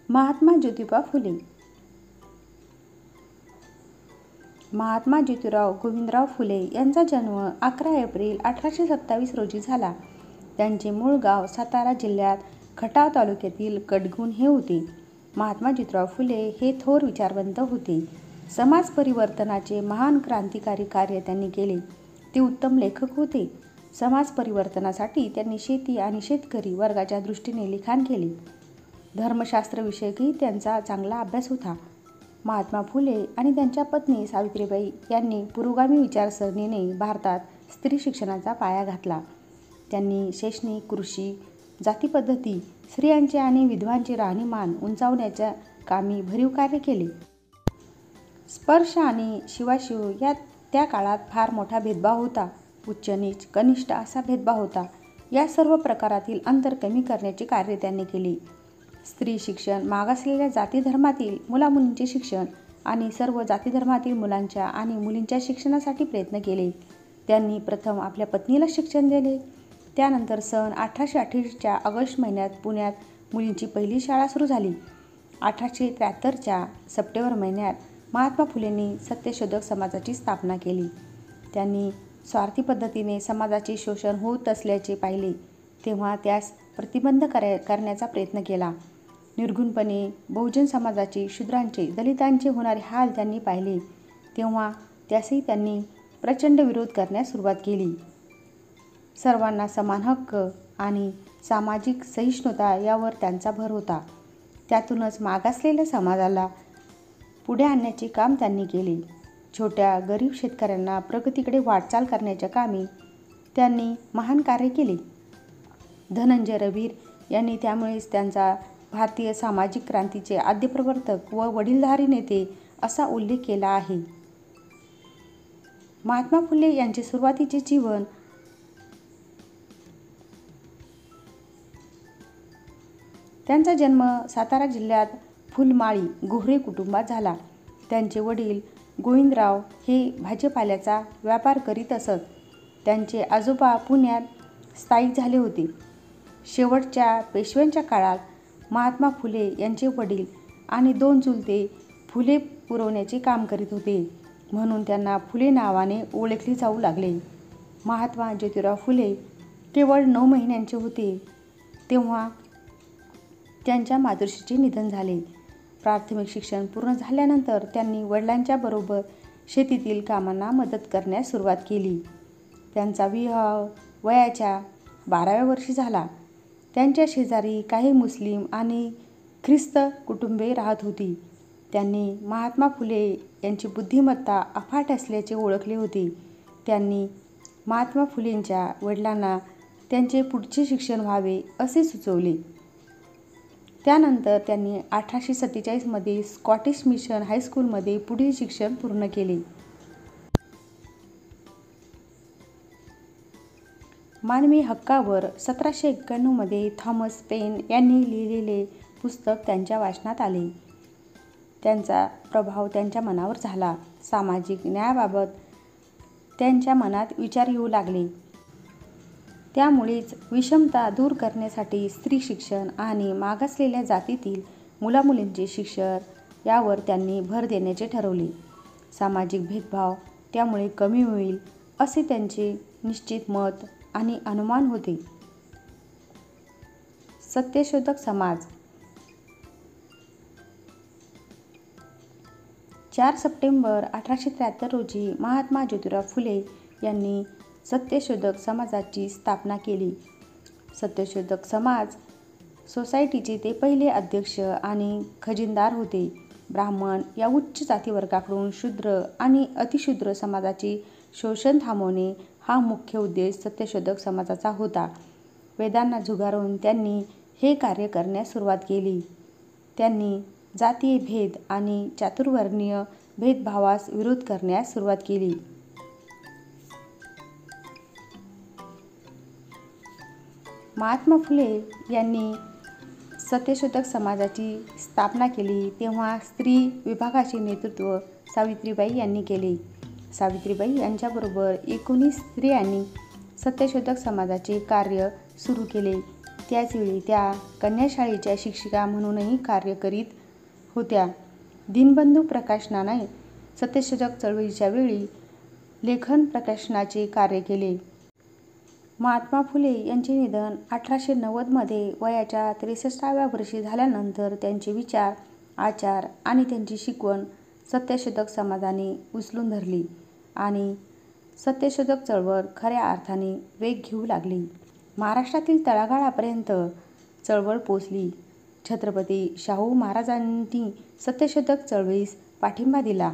महात्मा ज्योतिबा फुले. महात्मा ज्योतिराव गोविंदराव फुले यांचा जन्म 11 एप्रिल 1827 रोजी झाला. त्यांचे मूळ गाव सातारा जिल्ह्यात खटाव तालुक्यातील कडगुण हे होते. महात्मा ज्योतिराव फुले हे थोर विचारवंत होते. समाज परिवर्तनाचे महान क्रांतिकारी कार्य त्यांनी केले. ते उत्तम लेखक होते. समाज परिवर्तनासाठी त्यांनी शेती आणि शेतकरी वर्गाच्या दृष्टीने लिखाण केले. धर्मशास्त्रविषयकही त्यांचा चांगला अभ्यास होता. महात्मा फुले आणि त्यांच्या पत्नी सावित्रीबाई यांनी पुरोगामी विचारसरणीने भारतात स्त्री शिक्षणाचा पाया घातला. त्यांनी शैक्षणिक, कृषी, जातीपद्धती, स्त्रियांचे आणि विधवांचे राहणीमान उंचावण्याच्या कामी भरीव कार्य केले. स्पर्श आणि शिवाशिव या त्या काळात फार मोठा भेदभाव होता. उच्च नीच, कनिष्ठ असा भेदभाव होता. या सर्व प्रकारातील अंतर कमी करण्याचे कार्य त्यांनी केले. स्त्री शिक्षण, मागासलेल्या जाती धर्मातील मुलामुलींचे शिक्षण आणि सर्व जाती धर्मातील मुलांच्या आणि मुलींच्या शिक्षणासाठी प्रयत्न केले. त्यांनी प्रथम आपल्या पत्नीला शिक्षण दिले. त्यानंतर सन 1828च्या ऑगस्ट महिन्यात पुण्यात मुलींची पहिली शाळा सुरू झाली. 1873च्या सप्टेंबर महिन्यात महात्मा फुलेंनी सत्यशोधक समाजाची स्थापना केली. त्यांनी स्वार्थी पद्धतीने समाजाचे शोषण होत असल्याचे पाहिले तेव्हा त्यास प्रतिबंध करण्याचा प्रयत्न केला. निर्घृणपणे बहुजन समाजाचे, शूद्रांचे, दलितांचे होणारे हाल त्यांनी पाहिले तेव्हा त्यासही त्यांनी प्रचंड विरोध करण्यास सुरुवात केली. सर्वांना समान हक्क आणि सामाजिक सहिष्णुता यावर त्यांचा भर होता. त्यातूनच मागासलेल्या समाजाला पुढे आणण्याचे काम त्यांनी केले. छोट्या गरीब शेतकऱ्यांना प्रगतीकडे वाटचाल करण्याच्या कामी त्यांनी महान कार्य केले. धनंजय रवीर यांनी त्यामुळेच त्यांचा भारतीय सामाजिक क्रांतीचे आद्यप्रवर्तक व वडीलधारी नेते असा उल्लेख केला आहे. महात्मा फुले यांचे सुरुवातीचे जीवन त्यांचा जन्म सातारा जिल्ह्यात फुलमाळी गोहरे कुटुंबात झाला. त्यांचे वडील गोविंदराव हे भाजीपाल्याचा व्यापार करीत असत. त्यांचे आजोबा पुण्यात स्थायिक झाले होते. शेवटच्या पेशव्यांच्या काळात महात्मा फुले यांचे वडील आणि 2 चुलते फुले पुरवण्याचे काम करीत होते म्हणून त्यांना फुले नावाने ओळखले जाऊ लागले. महात्मा ज्योतिराव फुले केवळ 9 महिन्यांचे होते तेव्हा त्यांच्या मातृश्रीचे निधन झाले. प्राथमिक शिक्षण पूर्ण झाल्यानंतर त्यांनी वडिलांच्या बरोबर शेतीतील कामांना मदत करण्यास सुरुवात केली. त्यांचा विवाह वयाच्या 12व्या वर्षी झाला. त्यांच्या शेजारी काही मुस्लिम आणि ख्रिस्त कुटुंबे राहत होती. त्यांनी महात्मा फुले यांची बुद्धिमत्ता अफाट असल्याचे ओळखले होते. त्यांनी महात्मा फुलेंच्या वडिलांना त्यांचे पुढचे शिक्षण व्हावे असे सुचवले. त्यानंतर त्यांनी 1847 मध्ये स्कॉटिश मिशन हायस्कूलमध्ये पुढील शिक्षण पूर्ण केले. मानवी हक्कावर 1791 मध्ये थॉमस पेन यांनी लिहिलेले पुस्तक त्यांच्या वाचनात आले. त्यांचा प्रभाव त्यांच्या मनावर झाला. सामाजिक न्यायाबाबत त्यांच्या मनात विचार येऊ लागले. त्यामुळेच विषमता दूर करण्यासाठी स्त्री शिक्षण आणि मागासलेल्या जातीतील मुलामुलींचे शिक्षण यावर त्यांनी भर देण्याचे ठरवले. सामाजिक भेदभाव त्यामुळे कमी होईल असे त्यांचे निश्चित मत आणि अनुमान होते. सत्यशोधक समाज 4 सप्टेंबर 1873 रोजी महात्मा ज्योतिराव फुले यांनी सत्यशोधक समाजाची स्थापना केली. सत्यशोधक समाज सोसायटीचे ते पहिले अध्यक्ष आणि खजिनदार होते. ब्राह्मण या उच्च जातीवर्गाकडून शूद्र आणि अतिशूद्र समाजाचे शोषण थांबवणे हा मुख्य उद्देश सत्यशोधक समाजाचा होता. वेदांना झुगारून त्यांनी हे कार्य करण्यास सुरुवात केली. त्यांनी जातीय भेद आणि चातुर्वर्णीय भेदभावास विरोध करण्यास सुरुवात केली. महात्मा फुले यांनी सत्यशोधक समाजाची स्थापना केली तेव्हा स्त्री विभागाचे नेतृत्व सावित्रीबाई यांनी केले. सावित्रीबाई यांच्याबरोबर 19 स्त्रियांनी सत्यशोधक समाजाचे कार्य सुरू केले. त्याचवेळी त्या कन्याशाळेच्या शिक्षिका म्हणूनही कार्य करीत होत्या. दीनबंधू प्रकाशनाने सत्यशोधक चळवळीच्या वेळी लेखन प्रकाशनाचे कार्य केले. महात्मा फुले यांचे निधन 1890 मध्ये वयाच्या 63व्या वर्षी झाल्यानंतर त्यांचे विचार, आचार आणि त्यांची शिकवण सत्यशोधक समाजाने उचलून धरली आणि सत्यशोधक चळवळ खऱ्या अर्थाने वेग घेऊ लागली. महाराष्ट्रातील तळागाळापर्यंत चळवळ पोचली. छत्रपती शाहू महाराजांनी सत्यशोधक चळवळीस पाठिंबा दिला.